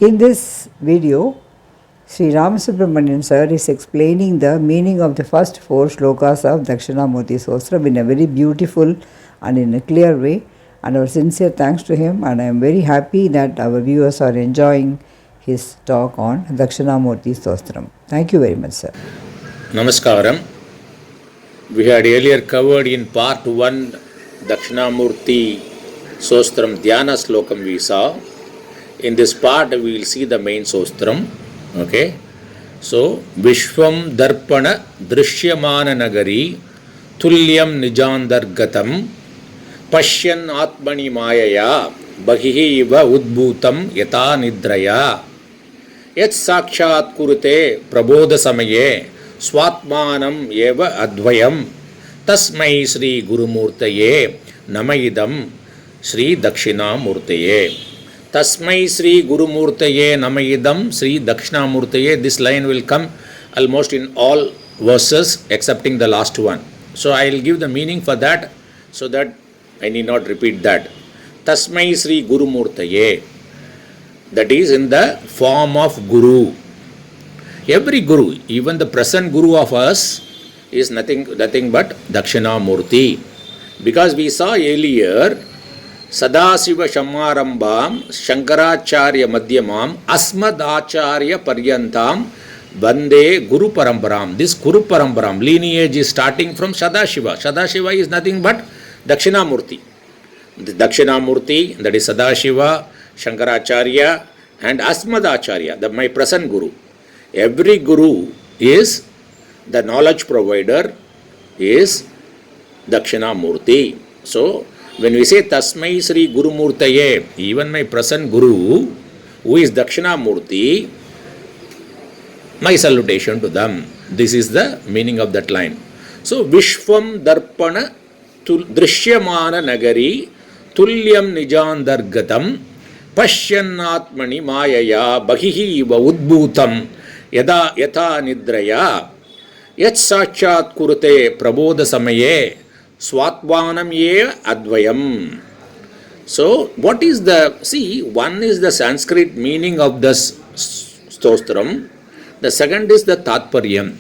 In this video, Sri.Ramasubramanian sir is explaining the meaning of the first 4 shlokas of Dakshina Murthy Stotram in a very beautiful and in a clear way, and our sincere thanks to him, and I am very happy that our viewers are enjoying his talk on Dakshina Murthy Stotram. Thank you very much, sir. Namaskaram. We had earlier covered in part 1 Dakshina Murthy Stotram Dhyana Slokam we saw. In this part we will see the main Stotram. Okay. So, Vishwam Darpana Drishyamana Nagari Tulyam Nijandargatam Pashyan Atmani Mayaya Bahihi Iva Udbhutam Yata Nidraya Yat Sakshat Kurute Prabodha Samaye Swatmanam Eva Advayam Tasmai Sri Gurumurtaye Namayidam Sri Dakshina Murtaye. Tasmai Sri Gurumurtaye Namayidam Sri Dakshina Murtaye. This line will come almost in all verses excepting the last one. So I will give the meaning for that so that I need not repeat that. Tasmai Sri Gurumurtaye. That is in the form of Guru. Every Guru, even the present Guru of us, is nothing but Dakshina Murthy. Because we saw earlier, Sadasiva Shamarambam, Shankaracharya Madhyamam, Asmadacharya Paryantam, Vande Guru Parambaram. This Guru Parambaram lineage is starting from Sadashiva. Sadashiva is nothing but Dakshina Murthy. The Dakshina Murthy, that is Sadashiva, Shankaracharya, and Asmadacharya, my present Guru. Every Guru is the knowledge provider, is Dakshina Murthy. So, when we say Tasmai Sri Guru Murtaye, even my present Guru, who is Dakshina Murthy, my salutation to them. This is the meaning of that line. So, Vishwam Darpana Drishyamana Nagari Tulyam Nijandargatam Pashyannatmani Mayaya Bahihi Iva Udbhutam Yada Yata Nidraya Yat Sakshat Kurute Prabodha Samaye Swatvanam Ye Advayam. So, what is one is the Sanskrit meaning of this Stotram, the second is the Tatparyam.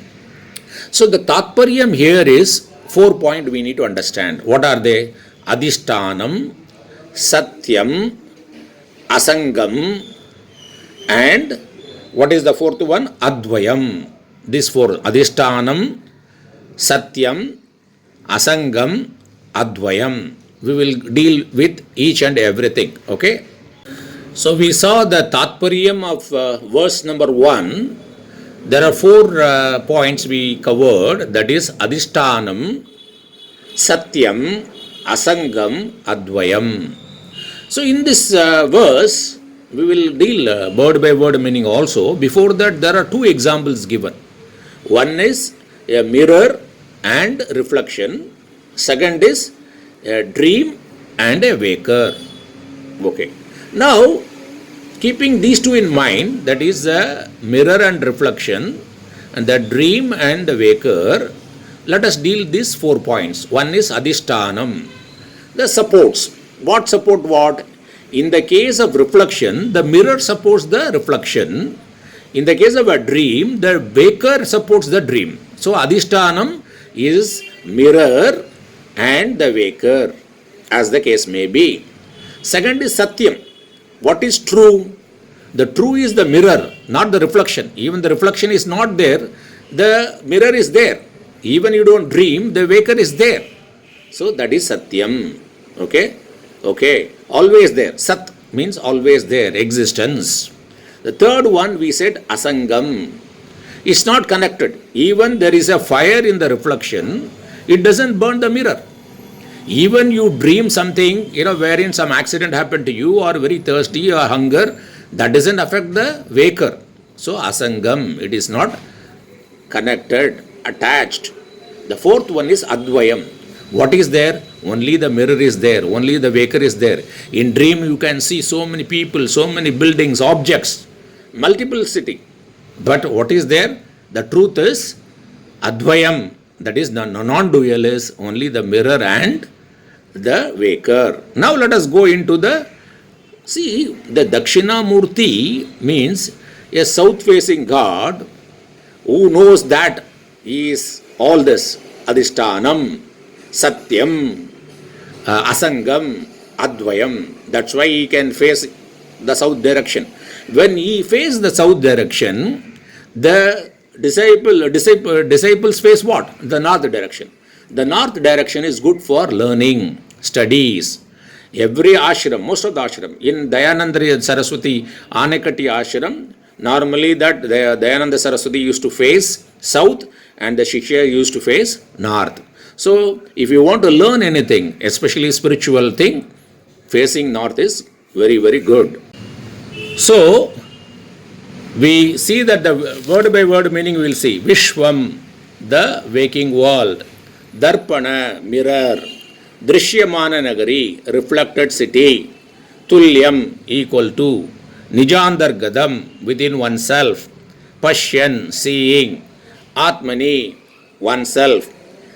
So, the Tatparyam here is 4 points we need to understand. What are they? Adhishtanam, Satyam, Asangam, and what is the fourth one? Advayam. This 4, Adhishtanam, Satyam, Asangam, Advayam. We will deal with each and everything. Okay. So we saw the Tatparyam of verse number 1. There are 4 points we covered. That is Adhishtanam, Satyam, Asangam, Advayam. So in this verse, we will deal word by word meaning also. Before that, there are 2 examples given. One is a mirror and reflection. Second is a dream and a waker. Okay. Now, keeping these 2 in mind, that is the mirror and reflection, and the dream and the waker, let us deal these 4 points. One is Adhishtanam, the supports. What support what? In the case of reflection, the mirror supports the reflection. In the case of a dream, the waker supports the dream. So, Adhishtanam is mirror and the waker, as the case may be. Second is Satyam. What is true? The true is the mirror, not the reflection. Even the reflection is not there, the mirror is there. Even you don't dream, the waker is there. So, that is Satyam. Okay? Okay. Always there. Sat means always there, existence. The third one we said Asangam. It's not connected. Even there is a fire in the reflection, it doesn't burn the mirror. Even you dream something, wherein some accident happened to you, or very thirsty or hunger, that doesn't affect the waker. So Asangam, it is not connected, attached. The fourth one is Advayam. What is there? Only the mirror is there, only the waker is there. In dream you can see so many people, so many buildings, objects, multiplicity. But what is there? The truth is Advayam, that is the non-dual is only the mirror and the waker. Now let us go into the See, the Dakshina Murthy means a south-facing God who knows that he is all this, Adhishtanam, Satyam, Asangam, Advayam. That's why he can face the south direction. When he faces the south direction, the disciples face what? The north direction. The north direction is good for learning, studies. Every ashram, most of the ashram, in Dayananda Saraswati Anekati ashram, normally that Dayananda Saraswati used to face south and the Shikshaya used to face north. So, if you want to learn anything, especially spiritual thing, facing north is very, very good. So, we see that the word by word meaning we will see. Vishwam, the waking world. Darpana, mirror. Drishyamana Nagari, reflected city. Tulyam, equal to. Nijandargadam, within oneself. Pashyan, seeing. Atmani, oneself.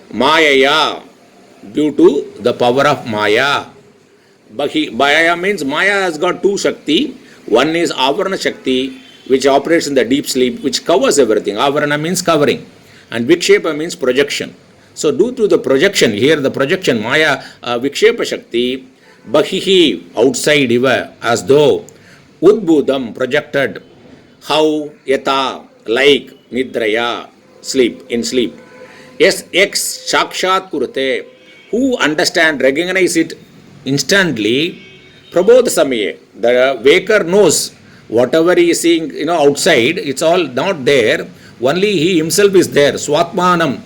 Mayaya, due to the power of Maya. Maya means Maya has got two Shakti. One is Avarana Shakti, which operates in the deep sleep, which covers everything. Avarana means covering. And Vikshepa means projection. So due to the projection, here the projection, Maya, Vikshepa Shakti, Bahihi, outside Iva, as though, Udbudam, projected, how, Yata, like, Nidraya, sleep, in sleep. Yes, X, Shakshat Kurate, who understand, recognize it instantly, Prabodha Samaye, the waker knows whatever he is seeing, outside, it's all not there, only he himself is there. Swatmanam,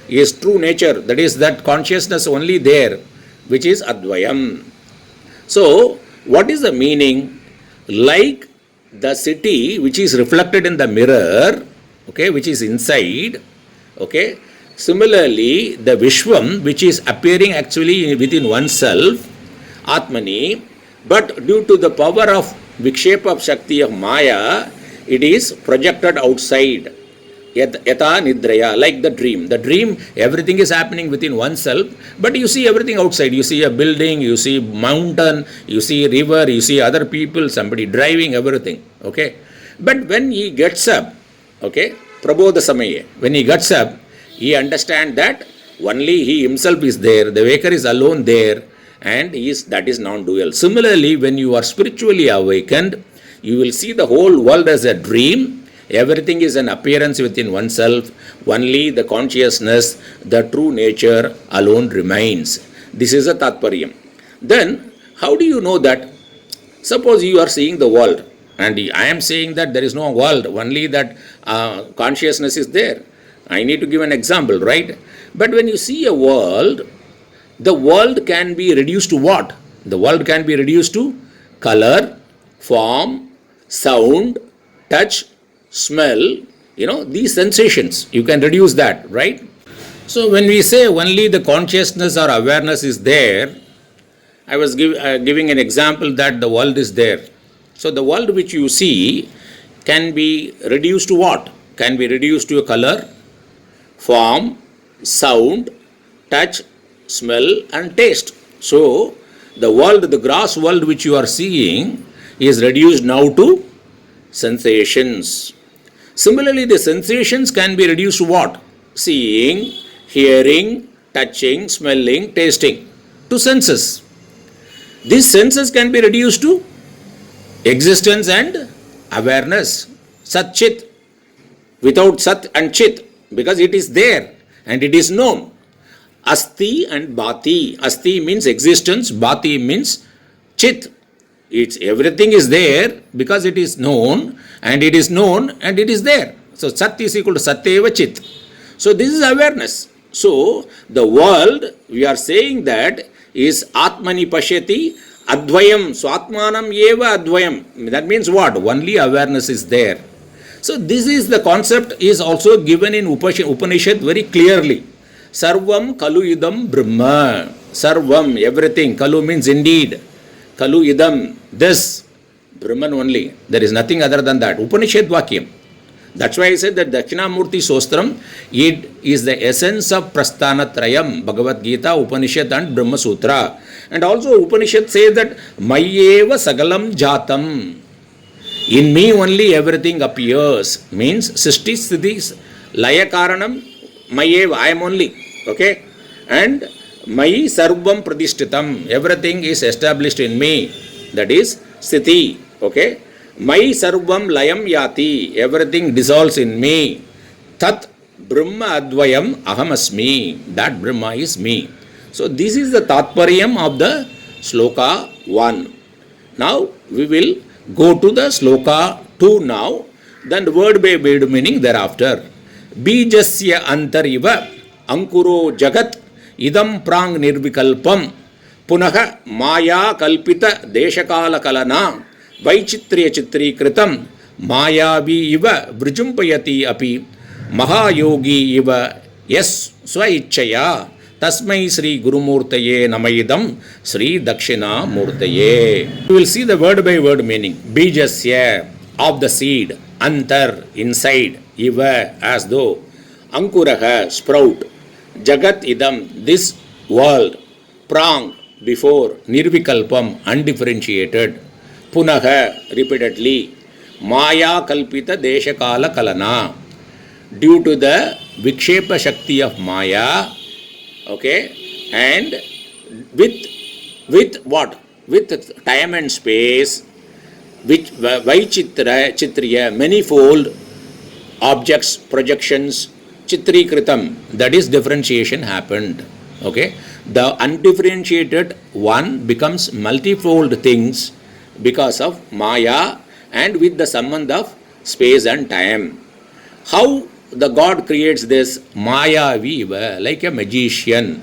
his true nature, that is that consciousness only there, which is Advayam. So, what is the meaning? Like the city which is reflected in the mirror, okay, which is inside, okay. Similarly, the Vishwam, which is appearing actually within oneself, Atmani, but due to the power of Vikshepa Shakti of Maya, it is projected outside. Yata Nidraya, like the dream. The dream, everything is happening within oneself, but you see everything outside. You see a building, you see mountain, you see river, you see other people, somebody driving, everything. Okay. But when he gets up, okay, Prabodha Samaye, when he gets up, he understands that only he himself is there, the waker is alone there, and that is non-dual. Similarly, when you are spiritually awakened, you will see the whole world as a dream. Everything is an appearance within oneself. Only the consciousness, the true nature alone remains. This is a Tatparyam. Then, how do you know that? Suppose you are seeing the world, and I am saying that there is no world, only that consciousness is there. I need to give an example, right? But when you see a world, the world can be reduced to what? The world can be reduced to color, form, sound, touch, smell, these sensations. You can reduce that, right? So when we say only the consciousness or awareness is there, I was giving an example that the world is there. So the world which you see can be reduced to what? Can be reduced to a color, form, sound, touch, smell and taste. So the world, the gross world which you are seeing is reduced now to sensations. Similarly, the sensations can be reduced to what? Seeing, hearing, touching, smelling, tasting, to senses. These senses can be reduced to existence and awareness. Sat Chit, without Sat and Chit, because it is there and it is known. Asti and Bhati. Asti means existence, Bhati means Chit. Everything is there because it is known and it is known and it is there. So Sat is equal to Satyeva Chit. So this is awareness. So the world, we are saying that is Atmani Pashyati Advayam. So Atmanam Eva Advayam. That means what? Only awareness is there. So this is the concept is also given in Upanishad very clearly. Sarvam Kalu Idam Brahma. Sarvam, everything. Kalu means indeed. Kalu Idam, this. Brahman only. There is nothing other than that. Upanishad Vakyam. That's why I said that Dakshina Murthy Sostram, it is the essence of Prasthanatrayam, Bhagavad Gita, Upanishad and Brahma Sutra. And also Upanishad says that Mayeva Sagalam Jatam. In me only everything appears. Means Sisti Sthiti Laya Karanam Mayeva, I am only. Okay? And Mayi Sarvam Pradishtitam. Everything is established in me. That is Sthiti. Okay? Mai sarvam layam yati, everything dissolves in me. Tat Brahma advayam ahamasmi, that Brahma is me. So this is the tatparyam of the sloka 1. Now we will go to the sloka 2 now, then word by word meaning thereafter. Bijasya antariva ankuro jagat idam prang nirvikalpam punaha maya kalpita deshakala kalana Vaichitriya Chitrikritam Mayavi iva Vrujumpayati api Mahayogi iva Yes Swaichaya Tasmai Sri Gurumurtaye Namaidam Sri Dakshina Murtaye. You will see the word by word meaning. Bijasya, of the seed, Antar, inside, Iva, as though, Ankuraha, sprout, Jagat idam, this world, Prang, before, Nirvikalpam, undifferentiated, Punaha, repeatedly, Maya Kalpita Deshakala Kalana, due to the Vikshepa Shakti of Maya, okay, and with what? With time and space, which Chitriya, manifold objects, projections, Chitrikritam, that is differentiation happened. Okay, the undifferentiated one becomes multifold things because of Maya and with the sambandh of space and time. How the God creates this Maya Viva, like a magician.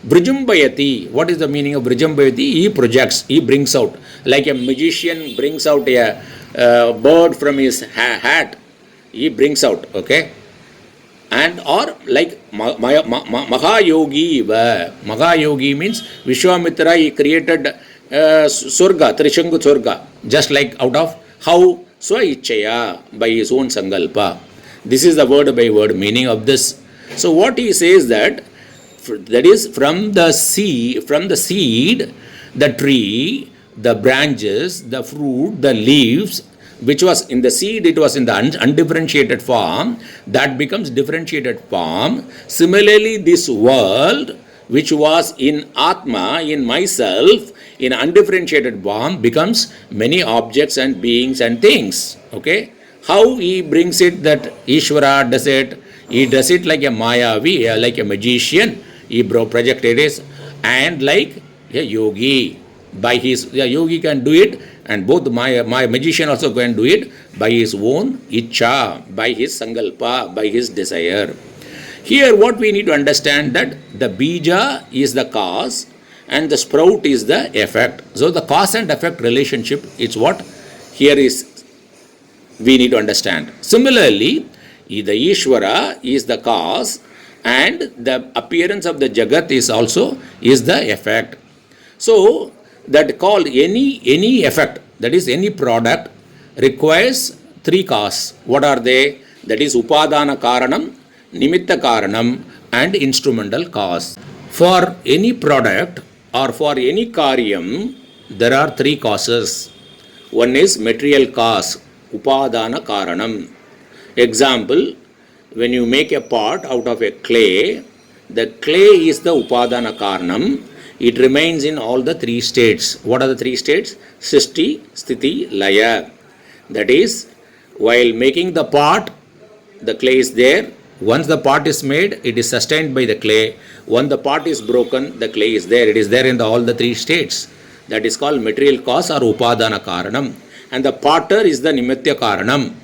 Vrijumbayati, what is the meaning of Vrijumbayati? He projects, he brings out. Like a magician brings out a bird from his hat, he brings out, okay? And or like Mahayogi Iva. Mahayogi means Vishwamitra, he created Surga, Trishangu Surga, just like out of how Swaichaya, by his own Sangalpa. This is the word by word meaning of this. So what he says that is from the seed, the tree, the branches, the fruit, the leaves, which was in the seed, it was in the undifferentiated form, that becomes differentiated form. Similarly, this world, which was in Atma, in myself, in undifferentiated form, becomes many objects and beings and things. Okay? How he brings it that Ishvara does it? He does it like a Mayavi, like a magician. He projected it, and like a yogi. By his, yogi can do it, and both my magician also can do it by his own Icha, by his Sangalpa, by his desire. Here what we need to understand that the Bija is the cause and the sprout is the effect. So the cause and effect relationship is what here is we need to understand. Similarly, the Ishvara is the cause and the appearance of the Jagat is also is the effect. So that called any effect, that is any product, requires three causes. What are they? That is Upadana Karanam, Nimitta Karanam and instrumental cause. For any product or for any karyam, there are three causes. One is material cause, Upadana Karanam. Example, when you make a pot out of a clay, the clay is the Upadana Karanam. It remains in all the three states. What are the three states? Sisti, Sthiti, Laya. That is, while making the pot, the clay is there. Once the pot is made, it is sustained by the clay. Once the pot is broken, the clay is there. It is there in all the three states. That is called material cause or Upadana Karanam. And the potter is the Nimitya Karanam.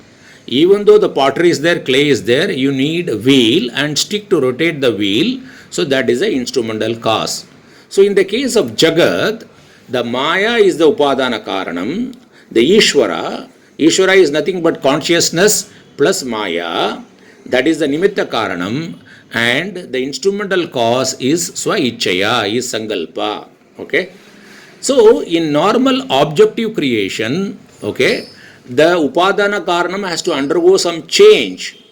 Even though the pottery is there, clay is there, you need a wheel and stick to rotate the wheel. So that is the instrumental cause. So in the case of Jagat, the Maya is the Upadana Karanam. The Ishvara is nothing but consciousness plus Maya. That is the Nimitta Karanam. And the instrumental cause is Swaichaya, is Sangalpa. Okay. So in normal objective creation, okay, the upadana karanam has to undergo some change,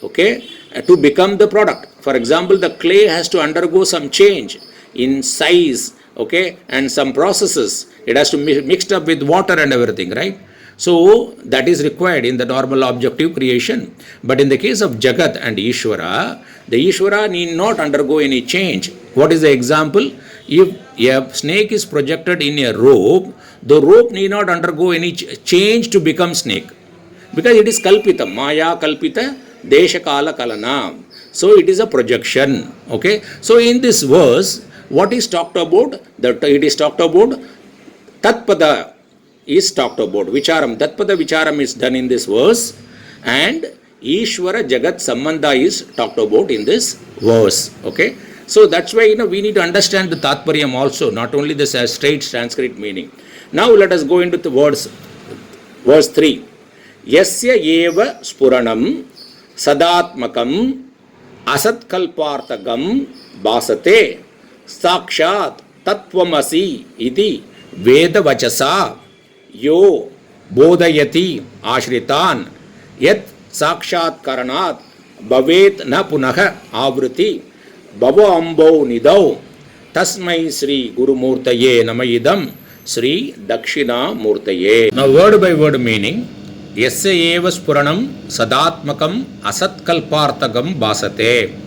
okay, to become the product. For example, the clay has to undergo some change in size, okay, and some processes. It has to be mixed up with water and everything, right? So that is required in the normal objective creation. But in the case of Jagat and Ishvara, the Ishvara need not undergo any change. What is the example? If a snake is projected in a rope, the rope need not undergo any change to become snake, because it is kalpita, maya kalpita, desha kala kalana. So it is a projection. Okay. So in this verse, what is talked about? That it is talked about tatpada is talked about. Vicharam, tatpada vicharam is done in this verse, and Ishvara Jagat Sambandha is talked about in this verse. Okay. So that's why we need to understand the Tatparyam also, not only this as straight Sanskrit meaning. Now let us go into the words. Verse 3. Yasya eva spuranam sadatmakam asatkalpartagam basate sakshat tattvamasi iti veda vachasa yo bodhayati ashritan yat sakshat karanat bhavet na punaha avruti Bhava Ambo Nidau Tasmai Sri Guru Murtaye Namayidam Sri Dakshina Murtaye. Now word by word meaning. Yasya eva spuranam sadatmakam asatkalpartagam basate.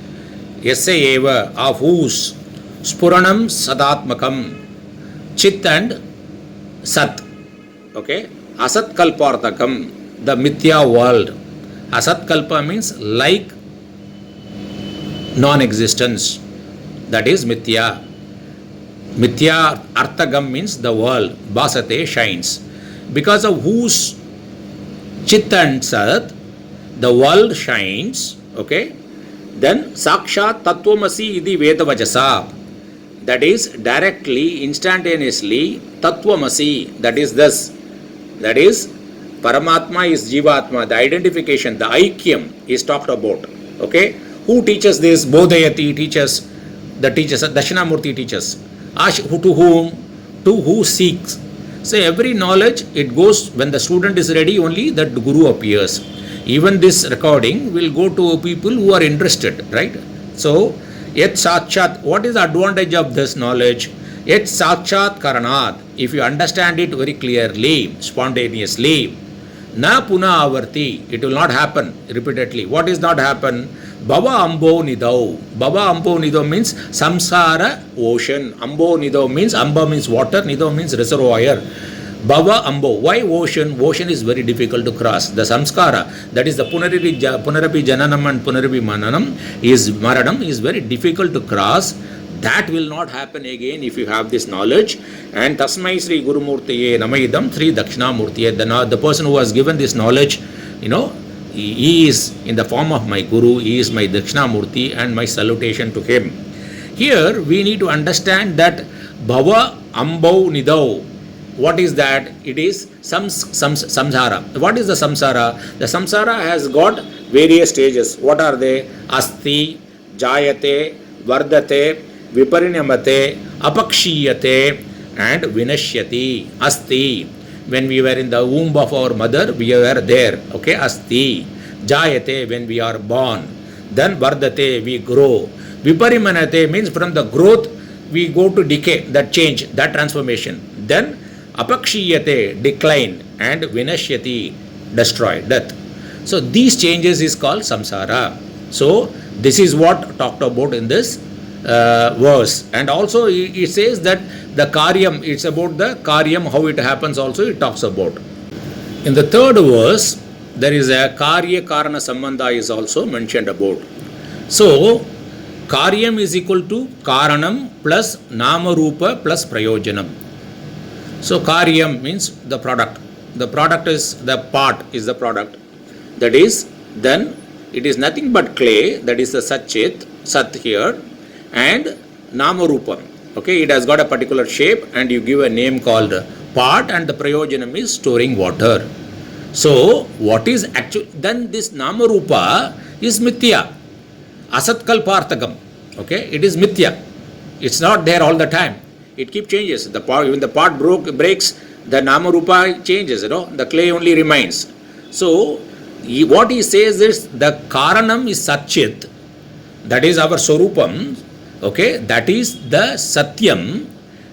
Yasya eva, of whose spuranam sadatmakam, chit and sat. Okay. Asatkalpartagam, the mithya world. Asatkalpa means like non-existence, that is mithya. Mithya arthagam means the world, basate shines, because of whose chit and sat the world shines. Okay, then sakshat tattvamasi iti veda vachasa, that is directly, instantaneously, tattvamasi, that is thus, that is Paramatma is Jivatma, the identification, the aikyam is talked about. Okay. Who teaches this? Bodhayati teaches, the teachers, Dakshina Murthy teaches. To whom? To who seeks. So every knowledge, it goes, when the student is ready, only that Guru appears. Even this recording will go to people who are interested, right? So, yet sakchat, what is the advantage of this knowledge? Yet sakchat karanat, if you understand it very clearly, spontaneously, na puna avarti, it will not happen repeatedly. What is not happen? Bhava Ambo Nidau. Bhava Ambo Nidau means samsara ocean. Ambo Nidau means, Amba means water, Nidau means reservoir. Bhava Ambo. Why ocean? Ocean is very difficult to cross. The samskara, that is the punarapi jananam and punarapi mananam, is maranam, is very difficult to cross. That will not happen again if you have this knowledge. And Tasmai Sri Guru Murtaye Namayidam Sri Dakshina Murthy. The person who has given this knowledge, he is in the form of my Guru, he is my Dakshina Murthy, and my salutation to him. Here we need to understand that Bhava Ambau Nidau. What is that? It is samsara. What is the samsara? The samsara has got various stages. What are they? Asti, Jayate, Vardate, Viparinamate, Apakshiyate, and Vinashyati. Asti. When we were in the womb of our mother, we were there. Okay, asti. Jayate, when we are born. Then vardate, we grow. Viparimanate means from the growth we go to decay, that change, that transformation. Then apakshiyate, decline, and vinashyati, destroy, death. So these changes is called samsara. So this is what talked about in this verse. And also it says that the karyam, it's about the karyam, how it happens also it talks about. In the third verse, there is a karya karana sambandha is also mentioned about. So karyam is equal to karanam plus nama rupa plus prayojanam. So karyam means the product. The product is the part, is the product. That is, then it is nothing but clay, that is the satchit, sat here, and nama rupa. Okay, it has got a particular shape and you give a name called part, and the prayojanam is storing water. So what is actually, then this nama rupa is mithya, asatkalpartagam. Okay, it is mithya. It's not there all the time. It keeps changes. The part, when the part breaks, the nama rupa changes, the clay only remains. So, what he says is the karanam is satchit, that is our swarupam, okay, that is the satyam,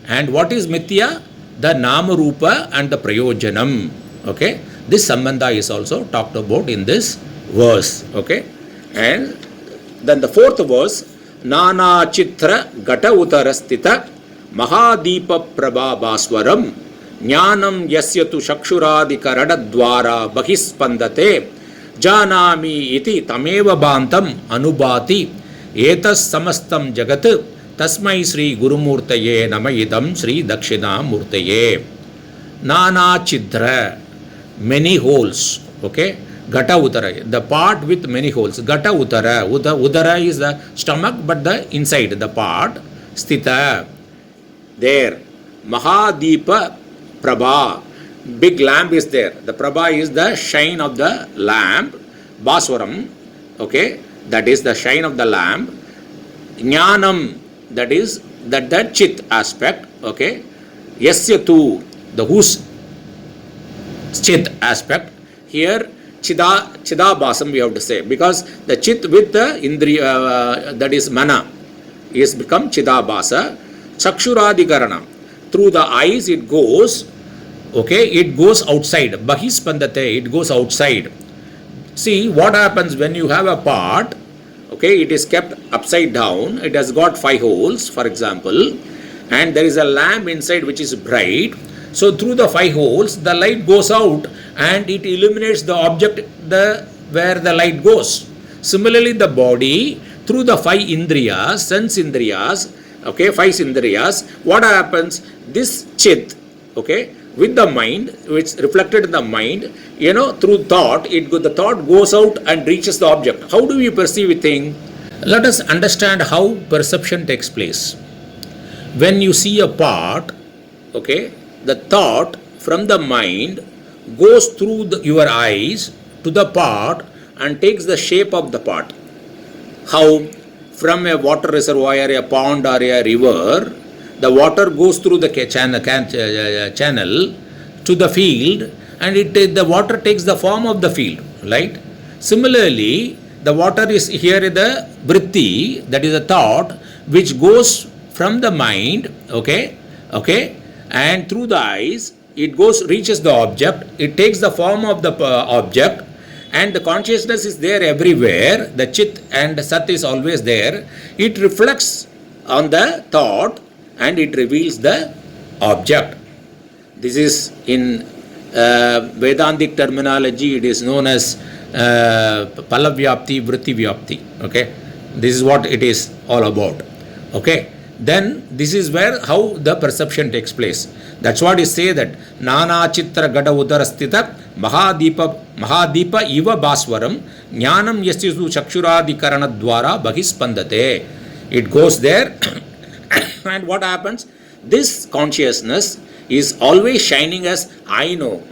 and what is mithya? The nama rupa and the prayojanam, okay. This sambandha is also talked about in this verse, okay. And then the fourth verse, Nana Chitra Gata Utarastita Mahadeepa Prabha Baswaram Jnanam Yasyatu Shakshuradi Karadadwara Bahispandate Janami iti Tameva Bantam Anubhati Etas Samastam Jagat Tasmai Sri Gurumurtaye Namayidam Sri Dakshina Murthaye. Nana Chidra, many holes, okay. Gata Uttara, the part with many holes. Gata Uttara, Udara is the stomach, but the inside, the part. Sthita, there. Mahadeepa Prabha, big lamp is there. The Prabha is the shine of the lamp. Baswaram, okay, that is the shine of the lamp. Jnanam, that is that chit aspect, okay. Yasya tu, the whose chit aspect. Here, Chidabhasam we have to say, because the chit with the indriya, that is mana, is become Chidabhasa. Chakshuradikarana, through the eyes it goes, okay, it goes outside. Bahispandate, it goes outside. See what happens when you have a part, okay, it is kept upside down, it has got 5 holes, for example, and there is a lamp inside which is bright. So through the 5 holes, the light goes out and it illuminates the object where the light goes. Similarly, the body, through the 5 indriyas, sense indriyas, okay, 5 indriyas, what happens? This chit, okay, with the mind, which reflected in the mind, through thought, the thought goes out and reaches the object. How do we perceive a thing? Let us understand how perception takes place. When you see a part, okay, the thought from the mind goes through your eyes to the part and takes the shape of the part. How? From a water reservoir, a pond or a river, the water goes through the channel to the field, and the water takes the form of the field, right? Similarly, the water is here the vritti, that is a thought, which goes from the mind, okay, and through the eyes, it reaches the object, it takes the form of the object, and the consciousness is there everywhere, the chit and sat is always there, it reflects on the thought and it reveals the object. This is in Vedantic terminology, it is known as Palavyapti, Vritti Vyapti, okay. This is what it is all about, okay. Then this is how the perception takes place. That's what is say that Nana Chitra Gata Udarastita Mahadeepa Iva Baswaram Jnanam Yasyasu Chakshuradi Dwara Bahispandate. It goes there and what happens? This consciousness is always shining as I know.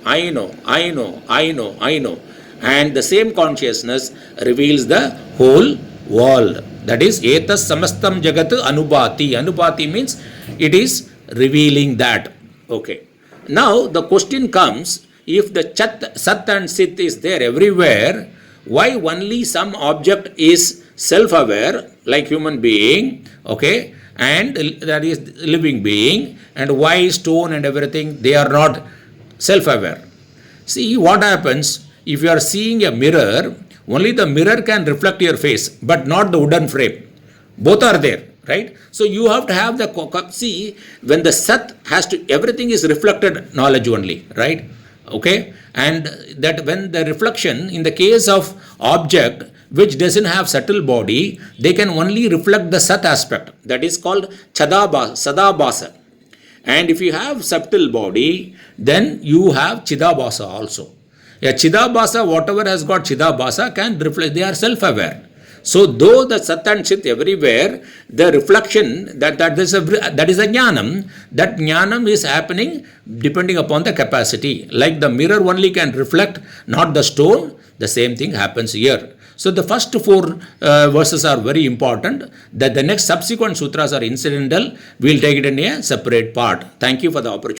And the same consciousness reveals the whole world. That is Etas Samastam Jagat Anubhati. Anubhati means it is revealing that. Okay. Now the question comes, if the Sat and Sit is there everywhere, why only some object is self-aware, like human being, okay, and that is living being, and why stone and everything, they are not self-aware? See what happens, if you are seeing a mirror, only the mirror can reflect your face, but not the wooden frame. Both are there, right? So you have to have the, see, when the Sat has to, everything is reflected knowledge only, right? Okay? And that when the reflection, in the case of object, which doesn't have subtle body, they can only reflect the Sat aspect. That is called Sadabhasa. And if you have subtle body, then you have Chidabhasa also. A Chidabhasa, whatever has got Chidabhasa can reflect, they are self-aware. So though the Sat and Chit everywhere, the reflection, that is a Jnanam, that Jnanam is happening depending upon the capacity. Like the mirror only can reflect, not the stone, the same thing happens here. So the first 4 verses are very important. That the next subsequent sutras are incidental. We will take it in a separate part. Thank you for the opportunity.